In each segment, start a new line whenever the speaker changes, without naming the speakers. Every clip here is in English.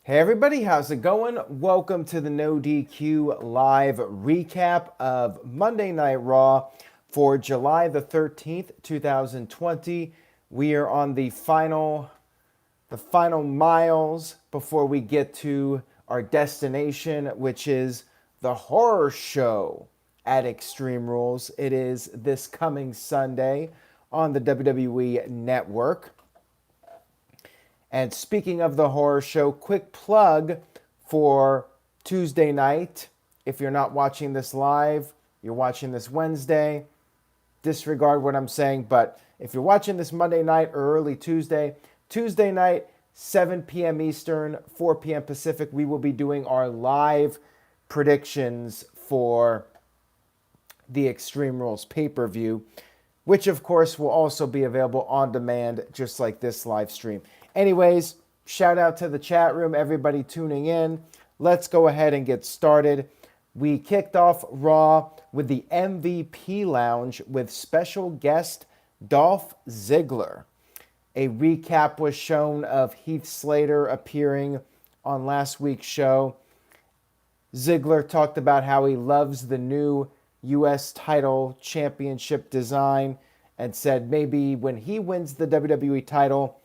Hey everybody, how's it going? Welcome to the No DQ live recap of Monday Night Raw for July the 13th, 2020. We are on the final miles before we get to our destination, which is the horror show at Extreme Rules. It is this coming Sunday on the WWE Network. And speaking of the horror show, quick plug for Tuesday night. If you're not watching this live, you're watching this Wednesday. Disregard what I'm saying, but if you're watching this Monday night or early Tuesday night, 7 p.m. Eastern, 4 p.m. Pacific, we will be doing our live predictions for the Extreme Rules pay-per-view, which of course will also be available on demand, just like this live stream. Anyways, shout out to the chat room, everybody tuning in. Let's go ahead and get started. We kicked off Raw with the MVP Lounge with special guest Dolph Ziggler. A recap was shown of Heath Slater appearing on last week's show. Ziggler talked about how he loves the new U.S. title championship design and said maybe when he wins the WWE title,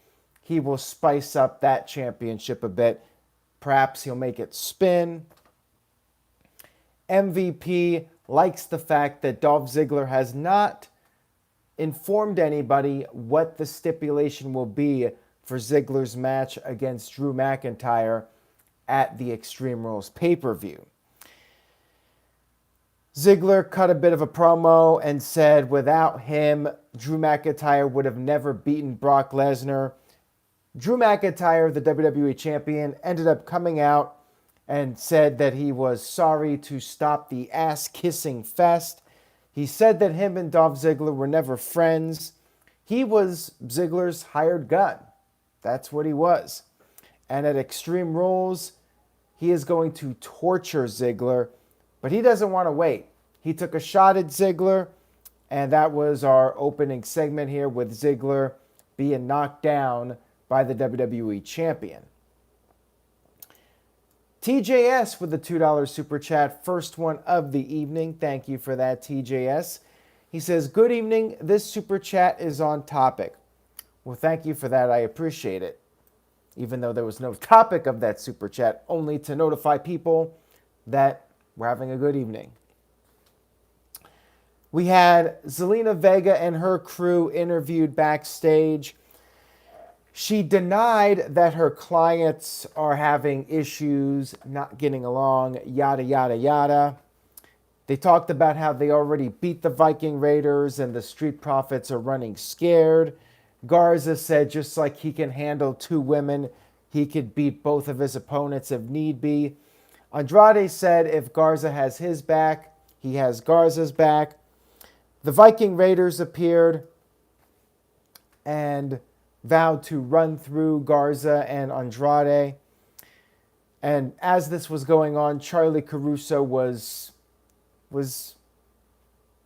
he will spice up that championship a bit. Perhaps he'll make it spin. MVP likes the fact that Dolph Ziggler has not informed anybody what the stipulation will be for Ziggler's match against Drew McIntyre at the Extreme Rules pay-per-view. Ziggler cut a bit of a promo and said without him, Drew McIntyre would have never beaten Brock Lesnar. Drew McIntyre, the WWE Champion, ended up coming out and said that he was sorry to stop the ass-kissing fest. He said that him and Dolph Ziggler were never friends. He was Ziggler's hired gun. That's what he was. And at Extreme Rules, he is going to torture Ziggler, but he doesn't want to wait. He took a shot at Ziggler, and that was our opening segment here with Ziggler being knocked down by the WWE Champion. TJS with the $2 super chat, first one of the evening. Thank you for that, TJS. He says, good evening. This super chat is on topic. Well, thank you for that. I appreciate it. Even though there was no topic of that super chat, only to notify people that we're having a good evening. We had Zelina Vega and her crew interviewed backstage. She denied that her clients are having issues, not getting along, yada, yada, yada. They talked about how they already beat the Viking Raiders and the Street Profits are running scared. Garza said just like he can handle two women, he could beat both of his opponents if need be. Andrade said if Garza has his back, he has Garza's back. The Viking Raiders appeared and vowed to run through Garza and Andrade. And as this was going on, Charlie Caruso was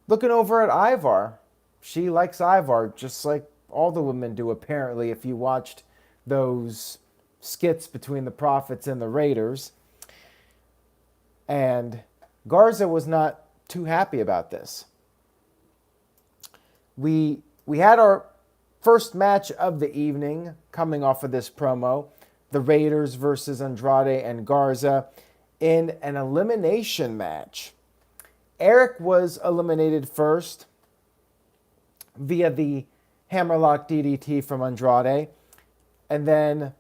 looking over at Ivar. She likes Ivar, just like all the women do, apparently, if you watched those skits between the Profits and the Raiders. And Garza was not too happy about this. We had our first match of the evening coming off of this promo, the Raiders versus Andrade and Garza in an elimination match. Eric was eliminated first via the Hammerlock DDT from Andrade, and then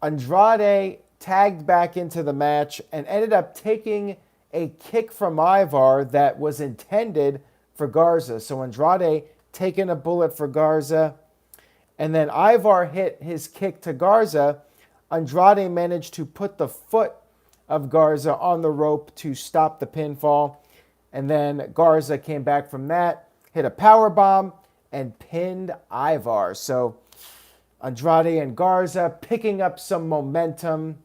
Andrade tagged back into the match and ended up taking a kick from Ivar that was intended for Garza. So Andrade taking a bullet for Garza, and then Ivar hit his kick to Garza. Andrade managed to put the foot of Garza on the rope to stop the pinfall. And then Garza came back from that, hit a powerbomb, and pinned Ivar. So Andrade and Garza picking up some momentum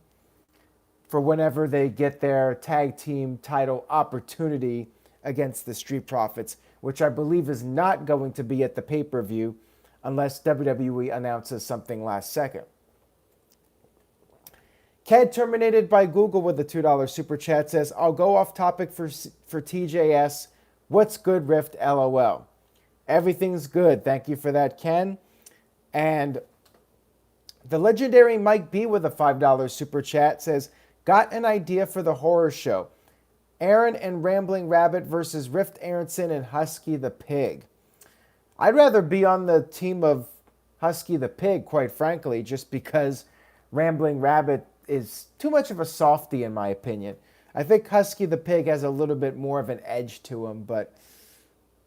for whenever they get their tag team title opportunity against the Street Profits, which I believe is not going to be at the pay-per-view unless WWE announces something last second. Ked terminated by Google with a $2 super chat says, I'll go off topic for TJS. What's good, Rift? LOL. Everything's good. Thank you for that, Ken. And the legendary Mike B with a $5 super chat says, got an idea for the horror show. Aaron and Rambling Rabbit versus Rift Aronson and Husky the Pig. I'd rather be on the team of Husky the Pig, quite frankly, just because Rambling Rabbit is too much of a softie, in my opinion. I think Husky the Pig has a little bit more of an edge to him, but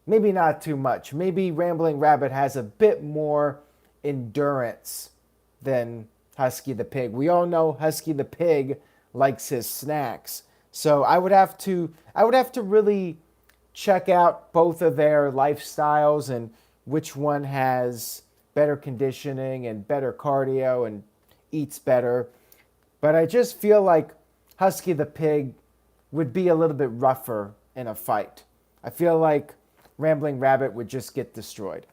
maybe not too much. Maybe Rambling Rabbit has a bit more endurance than Husky the Pig. We all know Husky the Pig likes his snacks. So I would have to really check out both of their lifestyles and which one has better conditioning and better cardio and eats better. But I just feel like Husky the Pig would be a little bit rougher in a fight. I feel like Rambling Rabbit would just get destroyed.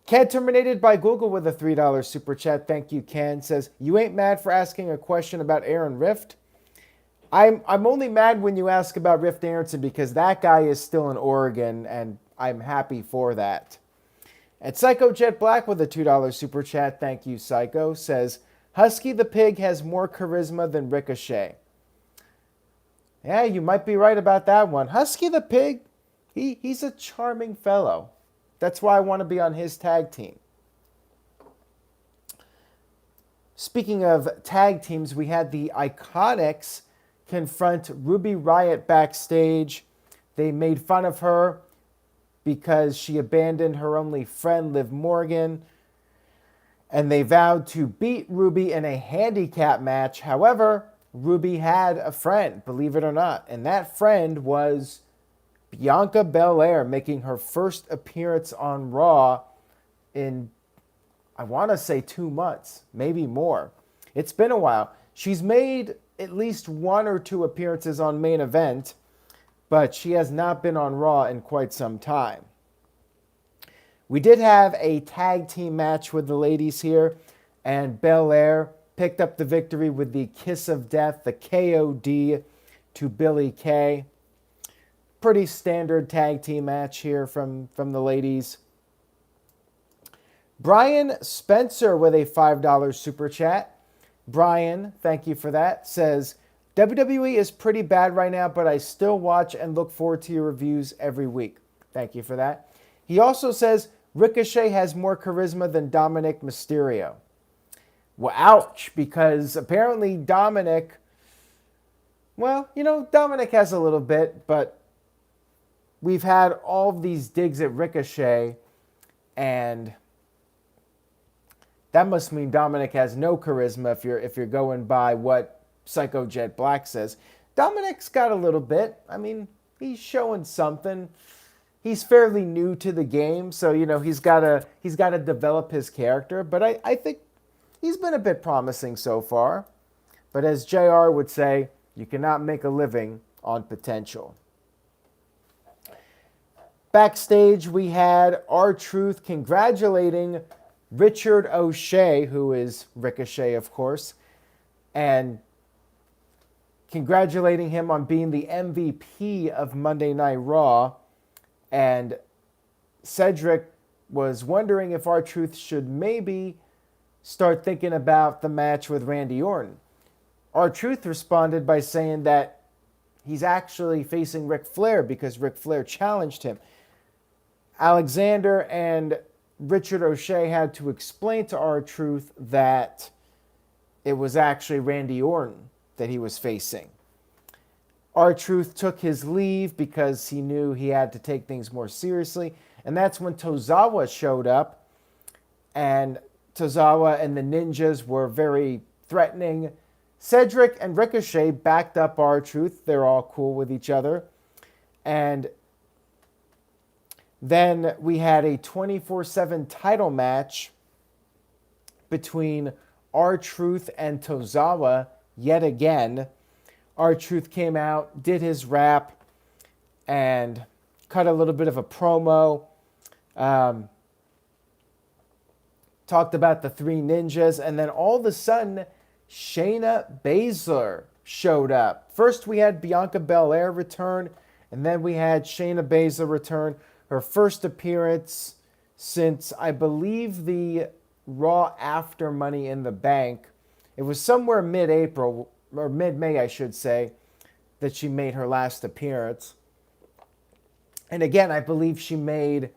Ken terminated by Google with a $3 super chat. Thank you, Ken. Says, you ain't mad for asking a question about Aaron Rift? I'm only mad when you ask about Rift Aronson because that guy is still in Oregon, and I'm happy for that. And Psycho Jet Black with a $2 super chat. Thank you, Psycho. Says, Husky the Pig has more charisma than Ricochet. Yeah, you might be right about that one. Husky the Pig, he's a charming fellow. That's why I want to be on his tag team. Speaking of tag teams, we had the Iconics confront Ruby Riott backstage. They made fun of her because she abandoned her only friend, Liv Morgan, and they vowed to beat Ruby in a handicap match. However, Ruby had a friend, believe it or not, and that friend was Bianca Belair, making her first appearance on Raw in, I want to say 2 months, maybe more. It's been a while. She's made at least 1 or 2 appearances on Main Event, but she has not been on Raw in quite some time. We did have a tag team match with the ladies here, and Belair picked up the victory with the Kiss of Death, the KOD to Billie Kay. Pretty standard tag team match here from the ladies. Brian Spencer with a $5 super chat. Brian, thank you for that, says, WWE is pretty bad right now, but I still watch and look forward to your reviews every week. Thank you for that. He also says, Ricochet has more charisma than Dominic Mysterio. Well, ouch, because apparently Dominic, well, Dominic has a little bit, but we've had all of these digs at Ricochet, and that must mean Dominic has no charisma if you're going by what Psycho Jet Black says. Dominic's got a little bit. I mean, he's showing something. He's fairly new to the game, so he's got to develop his character. But I think he's been a bit promising so far. But as JR would say, you cannot make a living on potential. Backstage, we had R-Truth congratulating Richard O'Shea, who is Ricochet, of course, and congratulating him on being the MVP of Monday Night Raw. And Cedric was wondering if R-Truth should maybe start thinking about the match with Randy Orton. R-Truth responded by saying that he's actually facing Ric Flair because Ric Flair challenged him. Alexander and Richard O'Shea had to explain to R-Truth that it was actually Randy Orton that he was facing. R-Truth took his leave because he knew he had to take things more seriously. And that's when Tozawa showed up. And Tozawa and the Ninjas were very threatening. Cedric and Ricochet backed up R-Truth. They're all cool with each other. And then we had a 24/7 title match between R-Truth and Tozawa yet again. R-Truth came out, did his rap, and cut a little bit of a promo. Talked about the 3 ninjas, and then all of a sudden, Shayna Baszler showed up. First, we had Bianca Belair return, and then we had Shayna Baszler return. Her first appearance since, I believe, the Raw after Money in the Bank. It was somewhere mid-April, or mid-May, I should say, that she made her last appearance. And again, I believe she made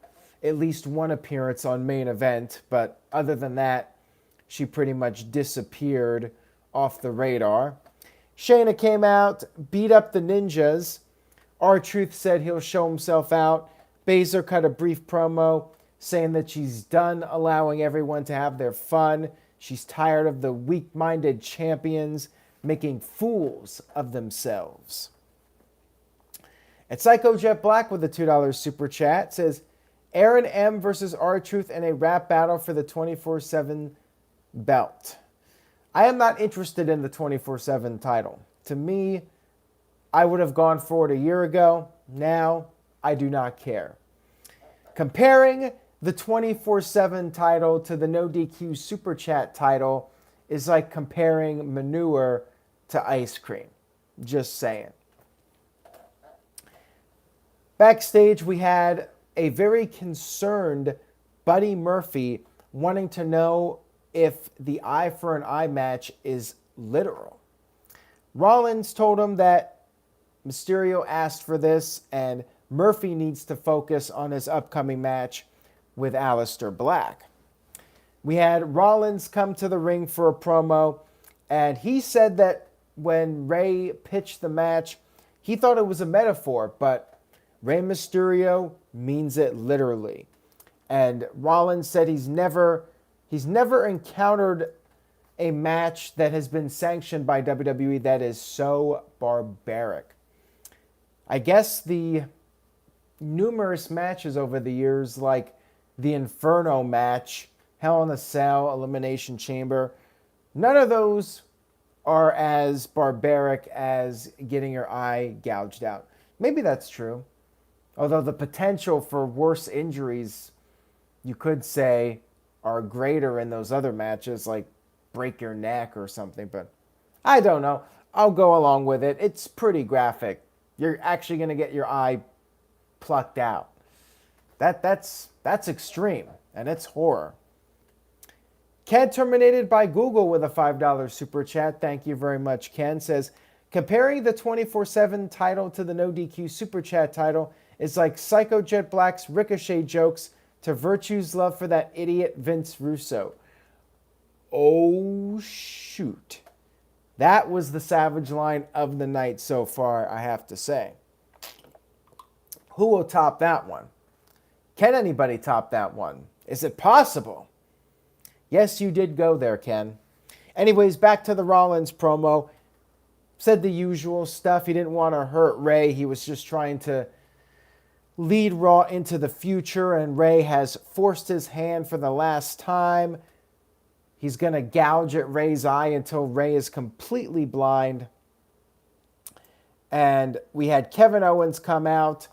at least one appearance on Main Event, but other than that, she pretty much disappeared off the radar. Shayna came out, beat up the Ninjas. R-Truth said he'll show himself out. Baszler cut a brief promo saying that she's done allowing everyone to have their fun. She's tired of the weak-minded champions making fools of themselves. And Psycho Jet Black with a $2 super chat says, Aaron M versus R-Truth in a rap battle for the 24/7 belt. I am not interested in the 24/7 title. To me, I would have gone for it a year ago. Now, I do not care. Comparing the 24/7 title to the No DQ Super Chat title is like comparing manure to ice cream. Just saying. Backstage, we had a very concerned Buddy Murphy wanting to know if the eye for an eye match is literal. Rollins told him that Mysterio asked for this and Murphy needs to focus on his upcoming match with Aleister Black. We had Rollins come to the ring for a promo, and he said that when Rey pitched the match, he thought it was a metaphor, but Rey Mysterio means it literally. And Rollins said he's never encountered a match that has been sanctioned by WWE that is so barbaric. I guess the numerous matches over the years, like the Inferno match, Hell in a Cell, Elimination Chamber, none of those are as barbaric as getting your eye gouged out. Maybe that's true. Although the potential for worse injuries, you could say, are greater in those other matches, like break your neck or something. But I don't know. I'll go along with it. It's pretty graphic. You're actually going to get your eye plucked out. That's extreme, and it's horror. Ken terminated by Google with a $5 super chat. Thank you very much, Ken. Says, comparing the 24/7 title to the No DQ super chat title is like Psycho Jet Black's Ricochet jokes to Virtue's love for that idiot Vince Russo. Oh, shoot. That was the savage line of the night so far, I have to say. Who will top that one? Can anybody top that one? Is it possible? Yes, you did go there, Ken. Anyways, back to the Rollins promo. Said the usual stuff. He didn't want to hurt Rey. He was just trying to lead Raw into the future, and Rey has forced his hand for the last time. He's going to gouge at Rey's eye until Rey is completely blind. And we had Kevin Owens come out,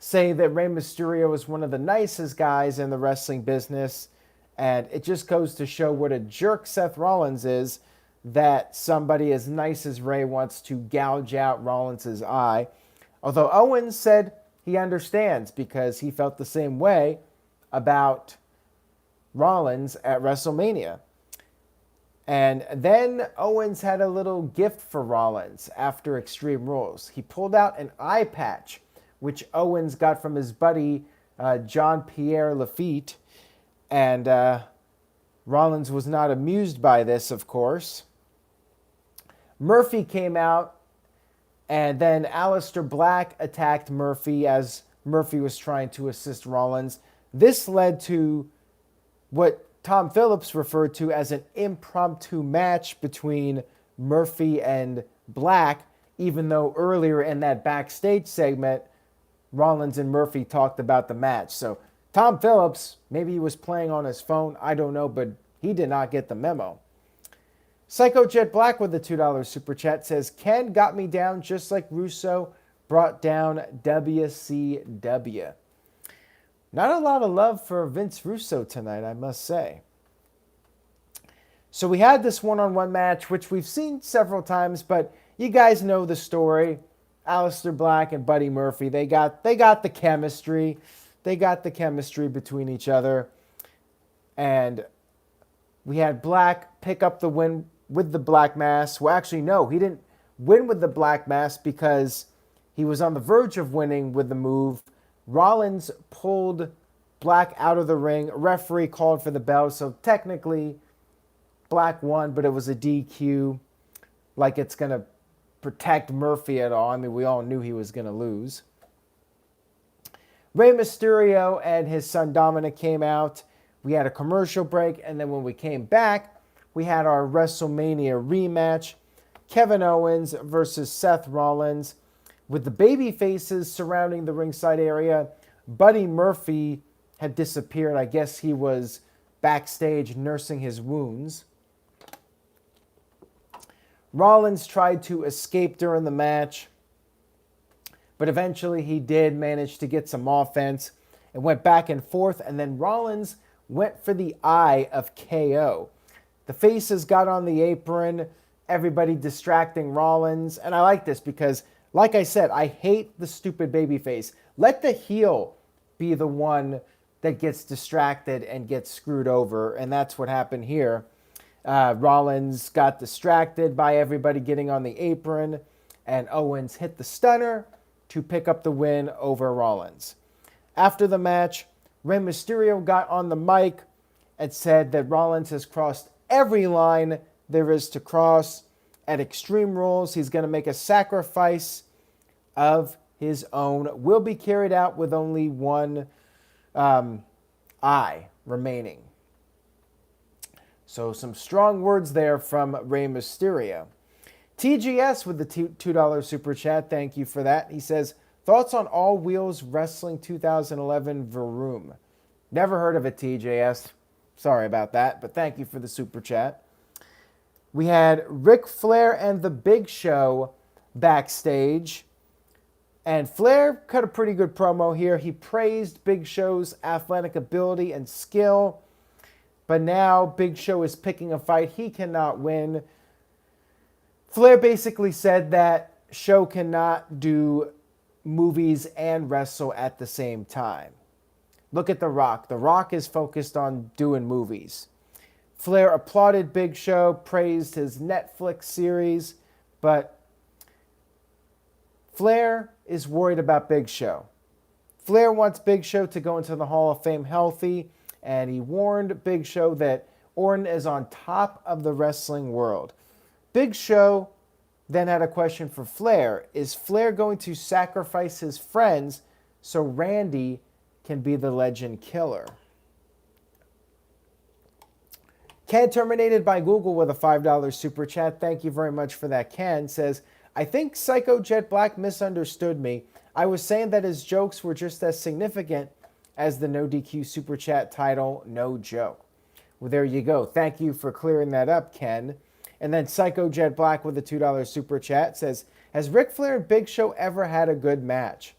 say that Rey Mysterio is one of the nicest guys in the wrestling business. And it just goes to show what a jerk Seth Rollins is, that somebody as nice as Rey wants to gouge out Rollins' eye. Although Owens said he understands because he felt the same way about Rollins at WrestleMania. And then Owens had a little gift for Rollins after Extreme Rules. He pulled out an eye patch, which Owens got from his buddy Jean-Pierre Lafitte. And Rollins was not amused by this, of course. Murphy came out, and then Aleister Black attacked Murphy as Murphy was trying to assist Rollins. This led to what Tom Phillips referred to as an impromptu match between Murphy and Black, even though earlier in that backstage segment, Rollins and Murphy talked about the match. So Tom Phillips, maybe he was playing on his phone, I don't know, but he did not get the memo. Psycho Jet Black with the $2 super chat says, Ken got me down just like Russo brought down WCW. Not a lot of love for Vince Russo tonight, I must say. So we had this one-on-one match, which we've seen several times, but you guys know the story. Aleister Black and Buddy Murphy, they got the chemistry. They got the chemistry between each other. And we had Black pick up the win with the Black Mass. Well, actually, no, he didn't win with the Black Mass because he was on the verge of winning with the move. Rollins pulled Black out of the ring. Referee called for the bell, so technically Black won, but it was a DQ. Like it's going to protect Murphy at all. I mean, we all knew he was going to lose. Rey Mysterio and his son Dominic came out. We had a commercial break, and then when we came back, we had our WrestleMania rematch. Kevin Owens versus Seth Rollins. With the baby faces surrounding the ringside area, Buddy Murphy had disappeared. I guess he was backstage nursing his wounds. Rollins tried to escape during the match, but eventually he did manage to get some offense. It went back and forth, and then Rollins went for the eye of KO. The faces got on the apron, everybody distracting Rollins, and I like this because, like I said, I hate the stupid babyface. Let the heel be the one that gets distracted and gets screwed over, and that's what happened here. Rollins got distracted by everybody getting on the apron, and Owens hit the stunner to pick up the win over Rollins. After the match, Rey Mysterio got on the mic and said that Rollins has crossed every line there is to cross. At Extreme Rules, he's going to make a sacrifice of his own. Will be carried out with only one eye remaining. So some strong words there from Rey Mysterio. TGS with the $2 super chat. Thank you for that. He says, thoughts on All Wheels Wrestling 2011 Vroom. Never heard of it, TJS. Sorry about that, but thank you for the super chat. We had Ric Flair and The Big Show backstage. And Flair cut a pretty good promo here. He praised Big Show's athletic ability and skill. But now Big Show is picking a fight he cannot win. Flair basically said that Show cannot do movies and wrestle at the same time. Look at The Rock. The Rock is focused on doing movies. Flair applauded Big Show, praised his Netflix series, but Flair is worried about Big Show. Flair wants Big Show to go into the Hall of Fame healthy, and he warned Big Show that Orton is on top of the wrestling world. Big Show then had a question for Flair. Is Flair going to sacrifice his friends so Randy can be the legend killer? Ken terminated by Google with a $5 super chat. Thank you very much for that, Ken. Says, I think Psycho Jet Black misunderstood me. I was saying that his jokes were just as significant as the No DQ super chat title, No Joke. Well, there you go. Thank you for clearing that up, Ken. And then Psycho Jet Black with a $2 super chat says, has Ric Flair and Big Show ever had a good match?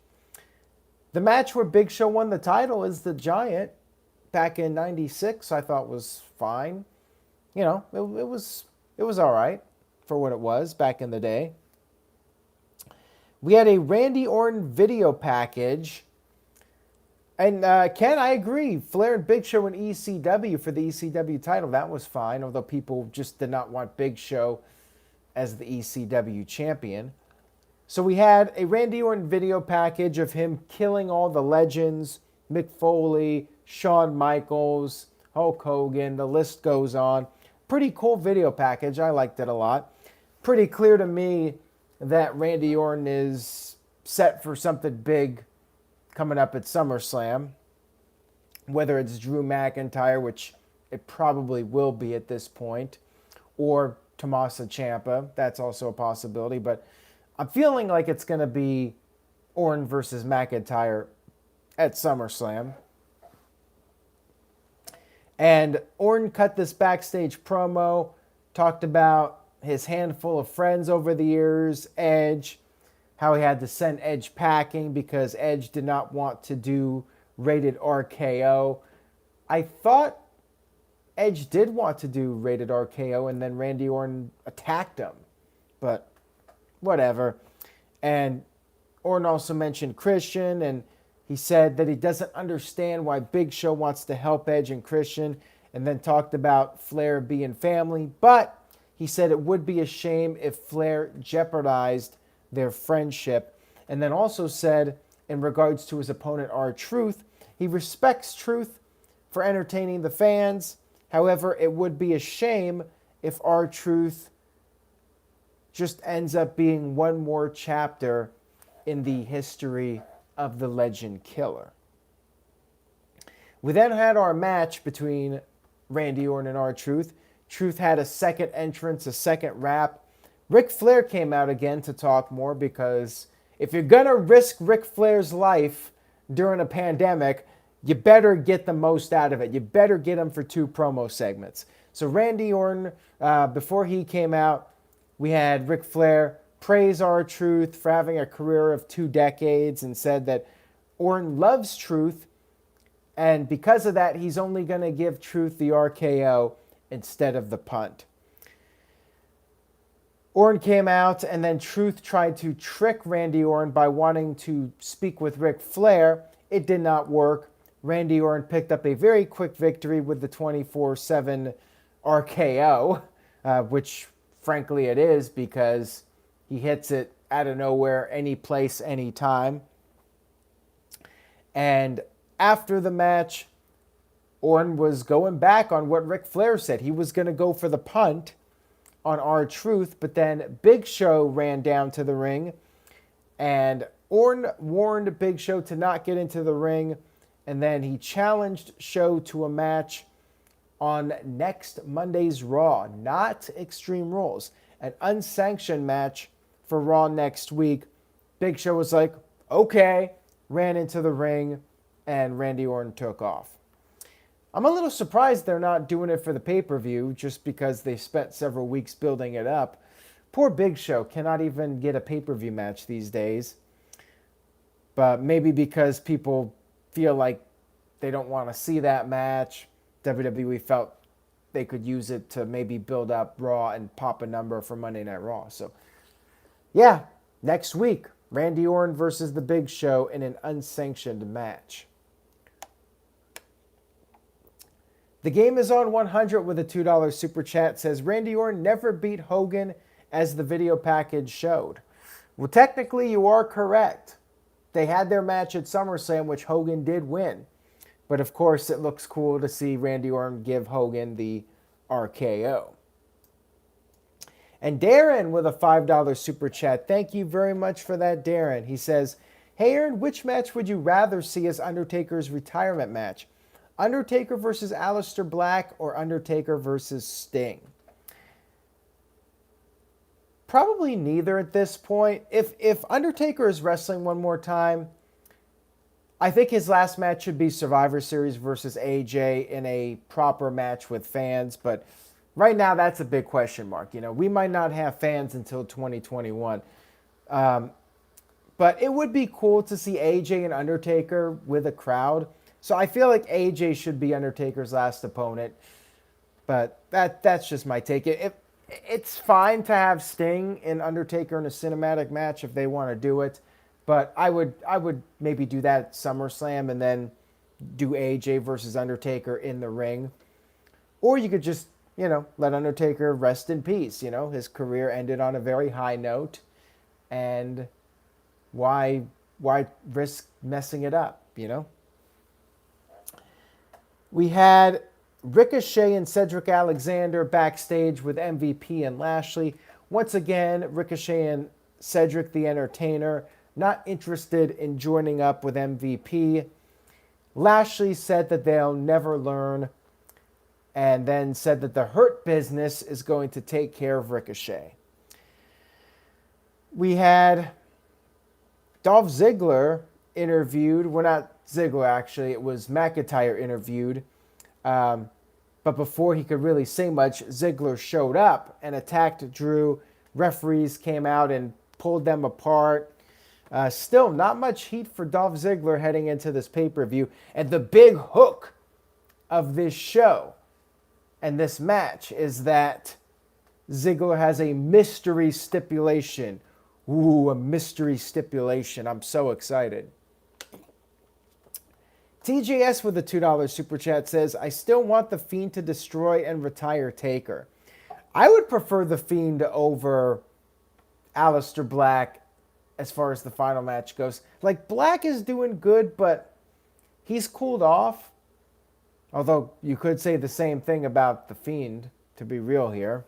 The match where Big Show won the title is the Giant back in '96. I thought was fine. You know, it was all right for what it was back in the day. We had a Randy Orton video package. And Ken, I agree. Flair and Big Show in ECW for the ECW title, that was fine, although people just did not want Big Show as the ECW champion. So we had a Randy Orton video package of him killing all the legends, Mick Foley, Shawn Michaels, Hulk Hogan, the list goes on. Pretty cool video package. I liked it a lot. Pretty clear to me that Randy Orton is set for something big coming up at SummerSlam. Whether it's Drew McIntyre, which it probably will be at this point, or Tommaso Ciampa. That's also a possibility. But I'm feeling like it's going to be Orton versus McIntyre at SummerSlam. And Orton cut this backstage promo, talked about his handful of friends over the years, Edge, how he had to send Edge packing because Edge did not want to do rated RKO. I thought Edge did want to do Rated RKO, and then Randy Orton attacked him. But whatever. And Orton also mentioned Christian, and he said that he doesn't understand why Big Show wants to help Edge and Christian, and then talked about Flair being family. But he said it would be a shame if Flair jeopardized their friendship. And then also said, in regards to his opponent R-Truth, he respects Truth for entertaining the fans. However, it would be a shame if R-Truth just ends up being one more chapter in the history of the Legend Killer. We then had our match between Randy Orton and R-Truth. Truth had a second entrance, a second rap. Ric Flair came out again to talk more, because if you're going to risk Ric Flair's life during a pandemic, you better get the most out of it. You better get him for 2 promo segments. So Randy Orton, before he came out, we had Ric Flair praise R-Truth for having a career of 2 decades and said that Orton loves Truth, and because of that, he's only going to give Truth the RKO instead of the punt. Orton came out, and then Truth tried to trick Randy Orton by wanting to speak with Ric Flair. It did not work. Randy Orton picked up a very quick victory with the 24/7 RKO, which frankly it is, because he hits it out of nowhere, any place, any time. And after the match, Orton was going back on what Ric Flair said. He was going to go for the punt on R-Truth, but then Big Show ran down to the ring, and Orton warned Big Show to not get into the ring, and then he challenged Show to a match on next Monday's Raw, not Extreme Rules, an unsanctioned match for Raw next week. Big Show was like, okay, ran into the ring, and Randy Orton took off. I'm a little surprised they're not doing it for the pay-per-view, just because they spent several weeks building it up. Poor Big Show cannot even get a pay-per-view match these days. But maybe because people feel like they don't want to see that match, WWE felt they could use it to maybe build up Raw and pop a number for Monday Night Raw. So, yeah, next week, Randy Orton versus The Big Show in an unsanctioned match. The Game is on 100 with a $2 super chat. Says Randy Orton never beat Hogan as the video package showed. Well, technically you are correct. They had their match at SummerSlam, which Hogan did win. But of course it looks cool to see Randy Orton give Hogan the RKO. And Darren with a $5 super chat. Thank you very much for that, Darren. He says, hey Aaron, which match would you rather see as Undertaker's retirement match? Undertaker versus Aleister Black or Undertaker versus Sting? Probably neither at this point. If Undertaker is wrestling one more time, I think his last match should be Survivor Series versus AJ in a proper match with fans. But right now, that's a big question mark. You know, we might not have fans until 2021. But it would be cool to see AJ and Undertaker with a crowd. So I feel like AJ should be Undertaker's last opponent. But that's just my take. It's fine to have Sting and Undertaker in a cinematic match if they want to do it. But I would maybe do that at SummerSlam and then do AJ versus Undertaker in the ring. Or you could just, let Undertaker rest in peace. His career ended on a very high note. And why risk messing it up, We had Ricochet and Cedric Alexander backstage with MVP and Lashley. Once again, Ricochet and Cedric the Entertainer not interested in joining up with MVP. Lashley said that they'll never learn, and then said that the Hurt Business is going to take care of Ricochet. We had Dolph Ziggler interviewed. Well, not Ziggler, actually. It was McIntyre interviewed. But before he could really say much, Ziggler showed up and attacked Drew. Referees came out and pulled them apart. Still, not much heat for Dolph Ziggler heading into this pay-per-view. And the big hook of this show and this match is that Ziggler has a mystery stipulation. Ooh, a mystery stipulation. I'm so excited. TJS with a $2 super chat says, I still want The Fiend to destroy and retire Taker. I would prefer The Fiend over Aleister Black as far as the final match goes. Like, Black is doing good, but he's cooled off. Although you could say the same thing about The Fiend, to be real here.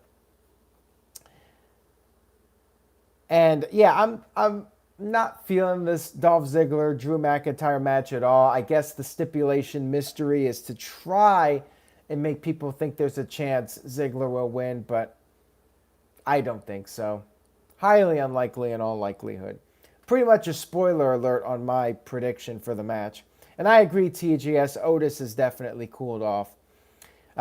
And yeah, I'm not feeling this Dolph Ziggler, Drew McIntyre match at all. I guess the stipulation mystery is to try and make people think there's a chance Ziggler will win, but I don't think so. Highly unlikely in all likelihood. Pretty much a spoiler alert on my prediction for the match. And I agree, TGS, Otis is definitely cooled off.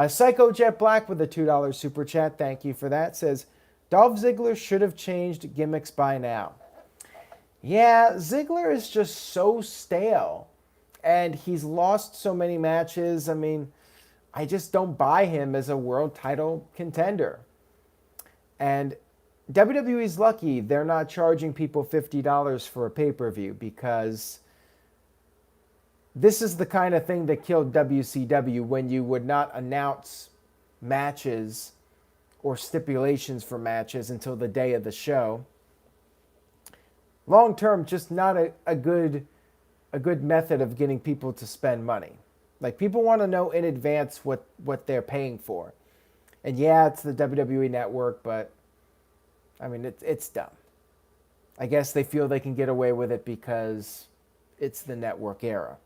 Psycho Jet Black with a $2 super chat, thank you for that, says, Dolph Ziggler should have changed gimmicks by now. Yeah, Ziggler is just so stale. And he's lost so many matches. I mean, I just don't buy him as a world title contender. And WWE's lucky they're not charging people $50 for a pay-per-view, because this is the kind of thing that killed WCW, when you would not announce matches or stipulations for matches until the day of the show. Long term, just not a good method of getting people to spend money. Like, people want to know in advance what they're paying for. And yeah, it's the WWE network, but I mean, it's dumb. I guess they feel they can get away with it because it's the network era.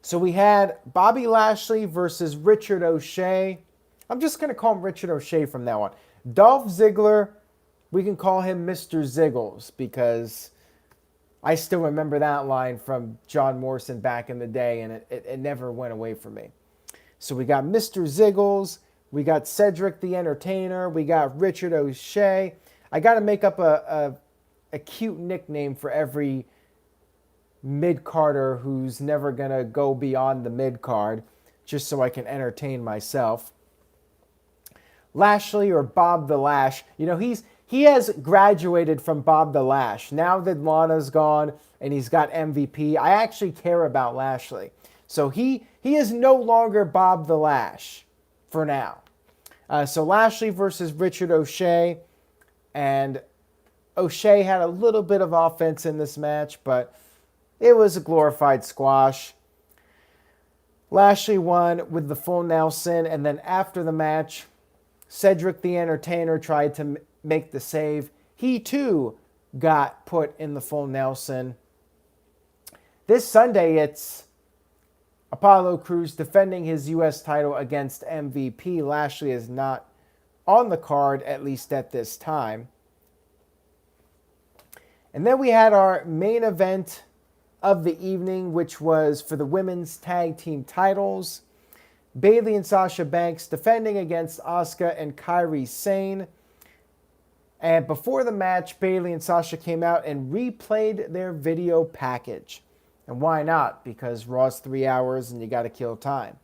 So we had Bobby Lashley versus Richard O'Shea. I'm just going to call him Richard O'Shea from now on. Dolph Ziggler, we can call him Mr. Ziggles, because I still remember that line from John Morrison back in the day, and it never went away from me. So we got Mr. Ziggles, we got Cedric the Entertainer, we got Richard O'Shea. I got to make up a cute nickname for every mid-carder who's never going to go beyond the mid-card, just so I can entertain myself. Lashley, or Bob the Lash. You know, he has graduated from Bob the Lash. Now that Lana's gone and he's got MVP, I actually care about Lashley. So he is no longer Bob the Lash for now. So Lashley versus Richard O'Shea. And O'Shea had a little bit of offense in this match, but it was a glorified squash. Lashley won with the full Nelson, and then after the match, Cedric the Entertainer tried to make the save. He too got put in the full Nelson. This Sunday, it's Apollo Crews defending his U.S. title against MVP. Lashley is not on the card, at least at this time. And then we had our main event of the evening, which was for the women's tag team titles. Bayley and Sasha Banks defending against Asuka and Kairi Sane. And before the match, Bayley and Sasha came out and replayed their video package. And why not? Because Raw's 3 hours and you got to kill time.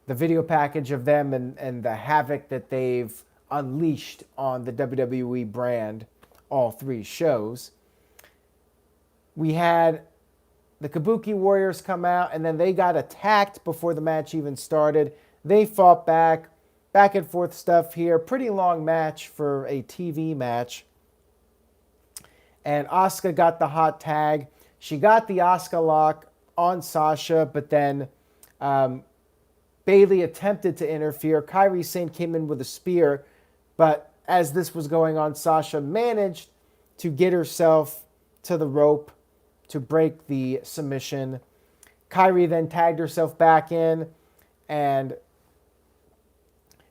The video package of them and the havoc that they've unleashed on the WWE brand, all 3 shows. We had the Kabuki Warriors come out, and then they got attacked before the match even started. They fought back and forth stuff here. Pretty long match for a TV match. And Asuka got the hot tag. She got the Asuka lock on Sasha, but then Bayley attempted to interfere. Kairi Sane came in with a spear, but as this was going on, Sasha managed to get herself to the rope to break the submission. Kairi then tagged herself back in, and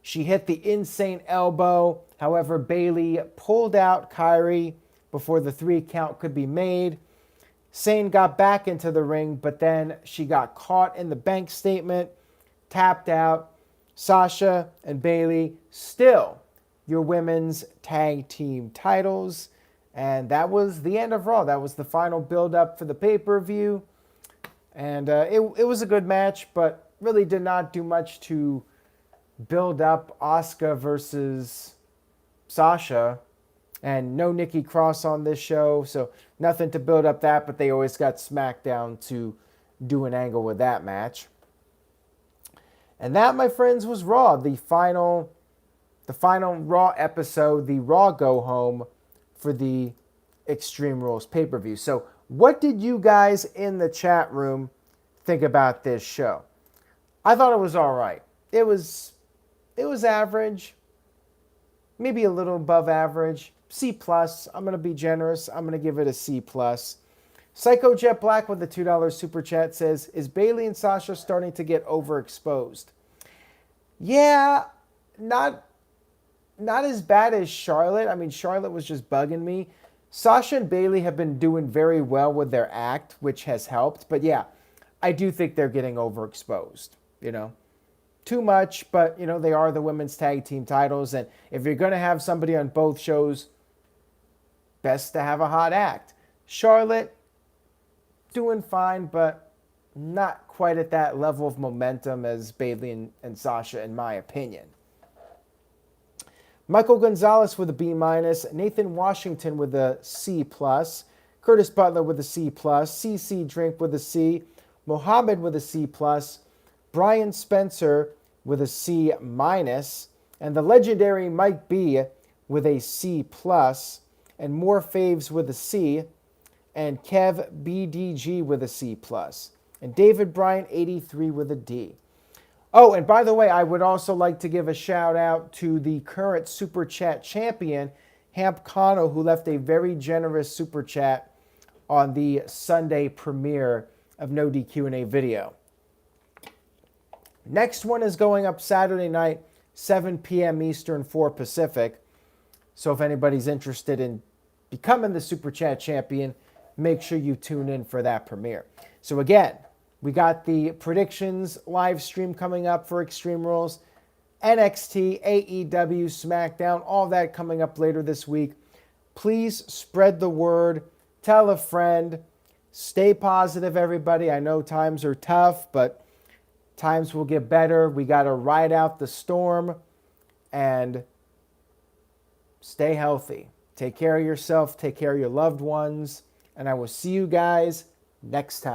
she hit the insane elbow. However, Bayley pulled out Kairi before the 3 count could be made. Sane got back into the ring, but then she got caught in the bank statement, tapped out. Sasha and Bayley still your women's tag team titles. And that was the end of Raw. That was the final build-up for the pay-per-view. And it was a good match, but really did not do much to build up Asuka versus Sasha. And no Nikki Cross on this show, so nothing to build up that, but they always got Smackdown to do an angle with that match. And that, my friends, was Raw, the final Raw episode, the Raw go home for the Extreme Rules pay-per-view. So what did you guys in the chat room think about this show? I thought it was all right. It was average, maybe a little above average. C+. I'm going to be generous. I'm going to give it a C+. Psycho Jet Black with the $2 super chat says, is Bayley and Sasha starting to get overexposed? Yeah, not as bad as Charlotte. I mean, Charlotte was just bugging me. Sasha and Bayley have been doing very well with their act, which has helped. But yeah, I do think they're getting overexposed, Too much, but, they are the women's tag team titles. And if you're going to have somebody on both shows, best to have a hot act. Charlotte, doing fine, but not quite at that level of momentum as Bayley and Sasha, in my opinion. Michael Gonzalez with a B-, Nathan Washington with a C+, Curtis Butler with a C+, CC Drink with a C, Mohammed with a C+, Brian Spencer with a C-, and the legendary Mike B with a C+, and More Faves with a C, and Kev BDG with a C+, and David Bryant 83 with a D. Oh, and by the way, I would also like to give a shout out to the current Super Chat champion, Hamp Kano, who left a very generous Super Chat on the Sunday premiere of No DQ&A video. Next one is going up Saturday night, 7 p.m. Eastern, 4 Pacific. So if anybody's interested in becoming the Super Chat champion, make sure you tune in for that premiere. So again, we got the predictions live stream coming up for Extreme Rules, NXT, AEW, SmackDown, all that coming up later this week. Please spread the word. Tell a friend. Stay positive, everybody. I know times are tough, but times will get better. We got to ride out the storm and stay healthy. Take care of yourself. Take care of your loved ones. And I will see you guys next time.